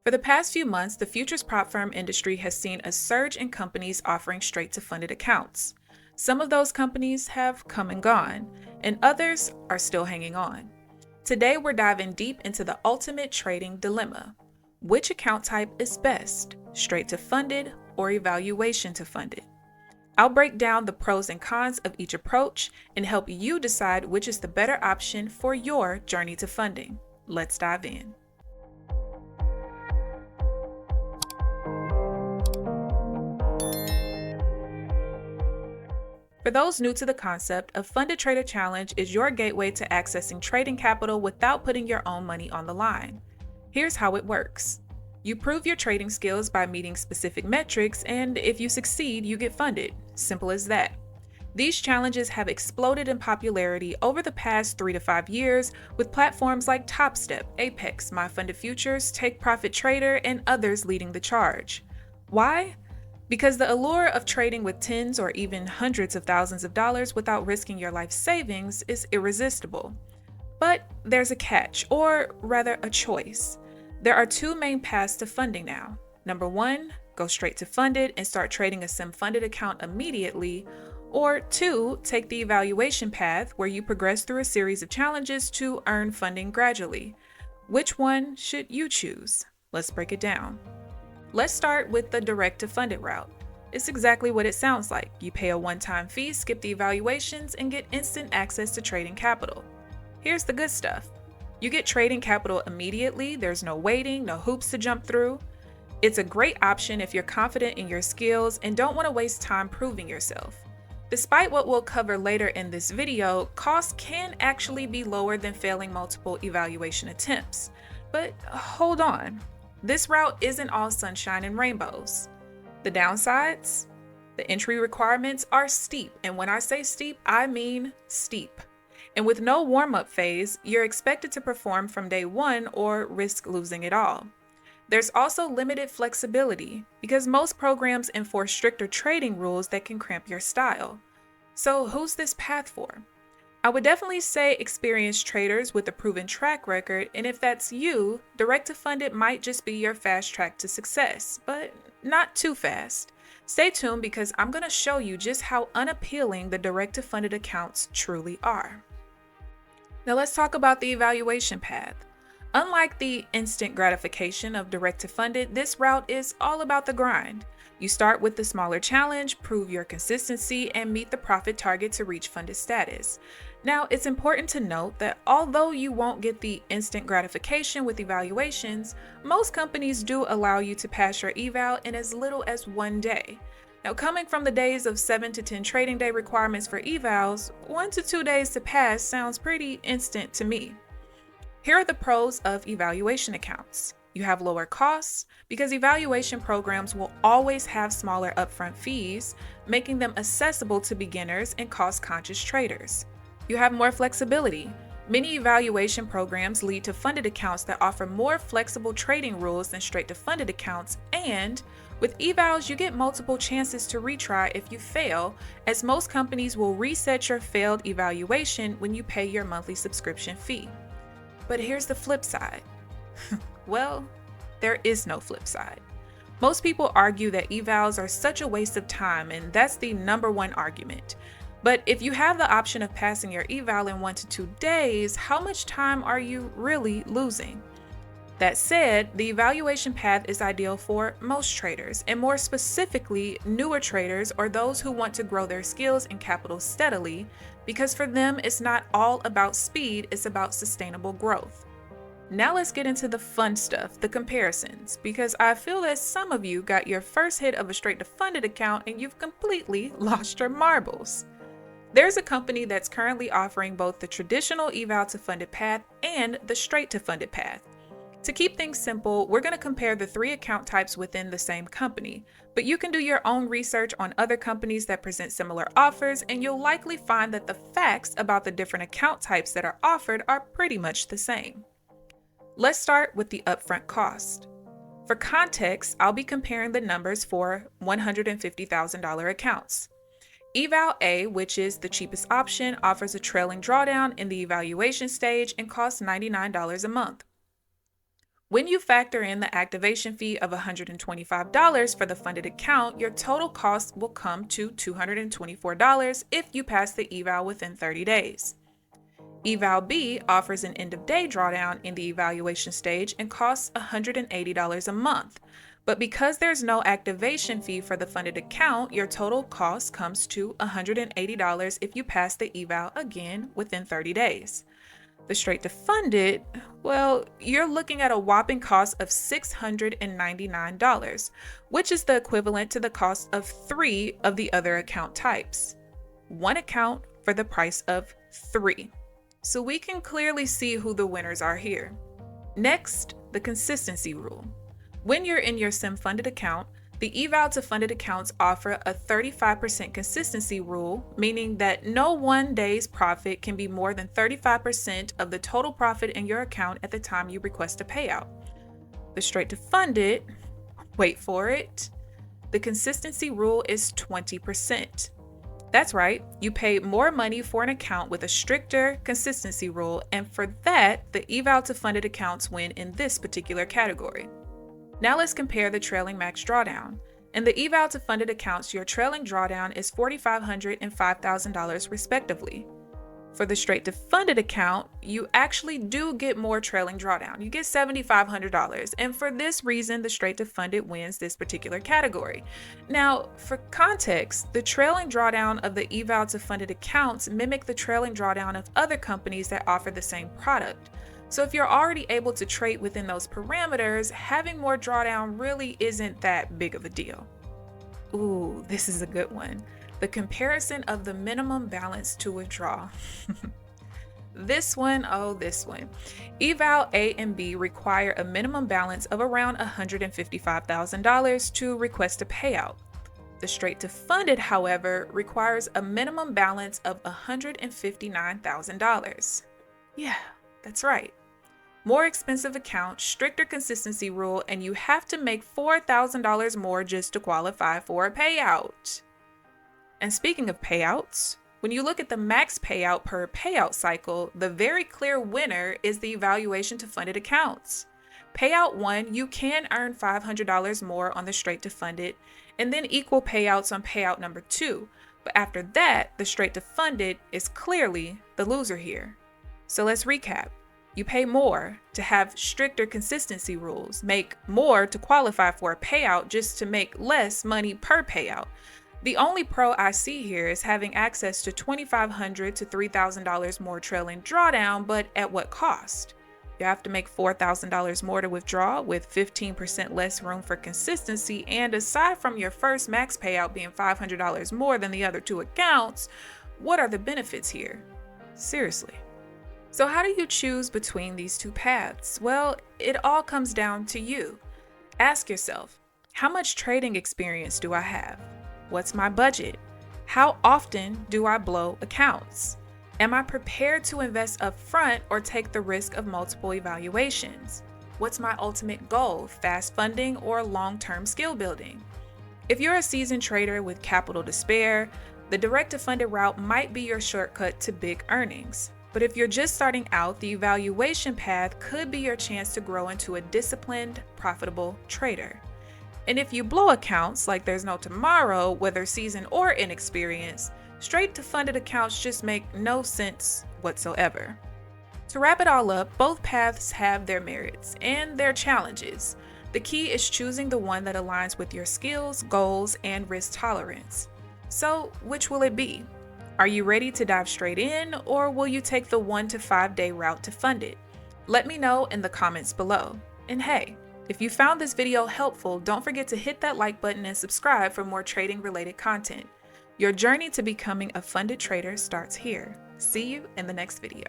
For the past few months, the futures prop firm industry has seen a surge in companies offering straight-to-funded accounts. Some of those companies have come and gone, and others are still hanging on. Today, we're diving deep into the ultimate trading dilemma. Which account type is best, straight-to-funded or evaluation-to-funded? I'll break down the pros and cons of each approach and help you decide which is the better option for your journey to funding. Let's dive in. For those new to the concept, a Funded Trader Challenge is your gateway to accessing trading capital without putting your own money on the line. Here's how it works. You prove your trading skills by meeting specific metrics, and if you succeed, you get funded. Simple as that. These challenges have exploded in popularity over the past 3 to 5 years, with platforms like TopStep, Apex, My Funded Futures, Take Profit Trader, and others leading the charge. Why? Because the allure of trading with tens or even hundreds of thousands of dollars without risking your life savings is irresistible. But there's a catch, or rather a choice. There are two main paths to funding now. Number one, go straight to funded and start trading a sim-funded account immediately. Or two, take the evaluation path where you progress through a series of challenges to earn funding gradually. Which one should you choose? Let's break it down. Let's start with the direct-to-funded route. It's exactly what it sounds like. You pay a one-time fee, skip the evaluations, and get instant access to trading capital. Here's the good stuff. You get trading capital immediately, there's no waiting, no hoops to jump through. It's a great option if you're confident in your skills and don't want to waste time proving yourself. Despite what we'll cover later in this video, costs can actually be lower than failing multiple evaluation attempts. But hold on. This route isn't all sunshine and rainbows. The downsides? The entry requirements are steep, and when I say steep, I mean steep. And with no warm-up phase, you're expected to perform from day one or risk losing it all. There's also limited flexibility because most programs enforce stricter trading rules that can cramp your style. So who's this path for? I would definitely say experienced traders with a proven track record, and if that's you, direct-to-funded might just be your fast track to success, but not too fast. Stay tuned because I'm going to show you just how unappealing the direct-to-funded accounts truly are. Now let's talk about the evaluation path. Unlike the instant gratification of direct-to-funded, this route is all about the grind. You start with the smaller challenge, prove your consistency, and meet the profit target to reach funded status. Now, it's important to note that although you won't get the instant gratification with evaluations, most companies do allow you to pass your eval in as little as 1 day. Now, coming from the days of 7 to 10 trading day requirements for evals, 1 to 2 days to pass sounds pretty instant to me. Here are the pros of evaluation accounts. You have lower costs because evaluation programs will always have smaller upfront fees, making them accessible to beginners and cost-conscious traders. You have more flexibility. Many evaluation programs lead to funded accounts that offer more flexible trading rules than straight-to-funded accounts, and with evals, you get multiple chances to retry if you fail, as most companies will reset your failed evaluation when you pay your monthly subscription fee. But here's the flip side. Well, there is no flip side. Most people argue that evals are such a waste of time, and that's the number one argument. But if you have the option of passing your eval in 1 to 2 days, how much time are you really losing? That said, the evaluation path is ideal for most traders, and more specifically, newer traders or those who want to grow their skills and capital steadily, because for them, it's not all about speed, it's about sustainable growth. Now let's get into the fun stuff, the comparisons, because I feel that some of you got your first hit of a straight-to-funded account and you've completely lost your marbles. There's a company that's currently offering both the traditional eval-to-funded path and the straight-to-funded path. To keep things simple, we're going to compare the 3 account types within the same company, but you can do your own research on other companies that present similar offers, and you'll likely find that the facts about the different account types that are offered are pretty much the same. Let's start with the upfront cost. For context, I'll be comparing the numbers for $150,000 accounts. Eval A, which is the cheapest option, offers a trailing drawdown in the evaluation stage and costs $99 a month. When you factor in the activation fee of $125 for the funded account, your total cost will come to $224 if you pass the eval within 30 days. Eval B offers an end-of-day drawdown in the evaluation stage and costs $180 a month. But because there's no activation fee for the funded account, your total cost comes to $180 if you pass the eval again within 30 days. The straight to funded, well, you're looking at a whopping cost of $699, which is the equivalent to the cost of 3 of the other account types. One account for the price of 3. So we can clearly see who the winners are here. Next, the consistency rule. When you're in your sim funded account, the eval to funded accounts offer a 35% consistency rule, meaning that no one day's profit can be more than 35% of the total profit in your account at the time you request a payout. The straight to funded, wait for it, the consistency rule is 20%. That's right, you pay more money for an account with a stricter consistency rule, and for that, the eval to funded accounts win in this particular category. Now let's compare the trailing max drawdown. In the eval to funded accounts, your trailing drawdown is $4,500 and $5,000 respectively. For the straight to funded account, you actually do get more trailing drawdown. You get $7,500, and for this reason, the straight to funded wins this particular category. Now, for context, the trailing drawdown of the eval to funded accounts mimic the trailing drawdown of other companies that offer the same product. So if you're already able to trade within those parameters, having more drawdown really isn't that big of a deal. Ooh, this is a good one. The comparison of the minimum balance to withdraw. This one. Eval A and B require a minimum balance of around $155,000 to request a payout. The straight to funded, however, requires a minimum balance of $159,000. Yeah, that's right. More expensive account, stricter consistency rule, and you have to make $4,000 more just to qualify for a payout. And speaking of payouts, when you look at the max payout per payout cycle, the very clear winner is the evaluation to funded accounts. Payout 1, you can earn $500 more on the straight to funded, and then equal payouts on payout number 2. But after that, the straight to funded is clearly the loser here. So let's recap. You pay more to have stricter consistency rules, make more to qualify for a payout just to make less money per payout. The only pro I see here is having access to $2,500 to $3,000 more trailing drawdown, but at what cost? You have to make $4,000 more to withdraw with 15% less room for consistency, and aside from your first max payout being $500 more than the other 2 accounts, what are the benefits here? Seriously. So how do you choose between these 2 paths? Well, it all comes down to you. Ask yourself, how much trading experience do I have? What's my budget? How often do I blow accounts? Am I prepared to invest upfront or take the risk of multiple evaluations? What's my ultimate goal, fast funding or long-term skill building? If you're a seasoned trader with capital to spare, the direct-to-funded route might be your shortcut to big earnings. But if you're just starting out, the evaluation path could be your chance to grow into a disciplined, profitable trader. And if you blow accounts like there's no tomorrow, whether seasoned or inexperienced, straight to funded accounts just make no sense whatsoever. To wrap it all up, both paths have their merits and their challenges. The key is choosing the one that aligns with your skills, goals, and risk tolerance. So, which will it be? Are you ready to dive straight in, or will you take the 1 to 5 day route to funded? Let me know in the comments below. And hey, if you found this video helpful, don't forget to hit that like button and subscribe for more trading related content. Your journey to becoming a funded trader starts here. See you in the next video.